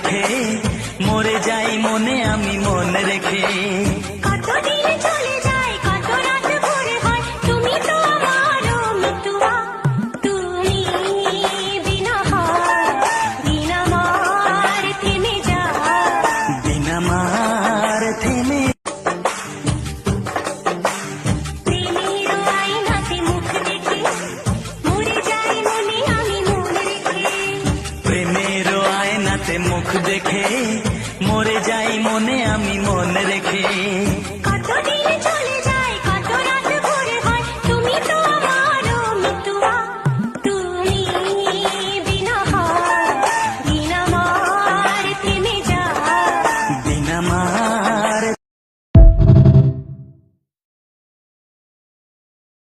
দেখে মরে যাই মনে আমি মন রেখে। কত দিন চলে যায়, কত রাত ভোরে হয়, তুমি তো আমারও মিতুয়া। তুমি বিনা হার, বিনা মার থেমে যা, বিনা মার থেমে। প্রেমের আয়নাতে মুখ দেখে মরে যাই মনে আমি মন রেখে। প্রেমের আয়নাতে মুখ দেখে মরে যাই মনে আমি মন রেখে।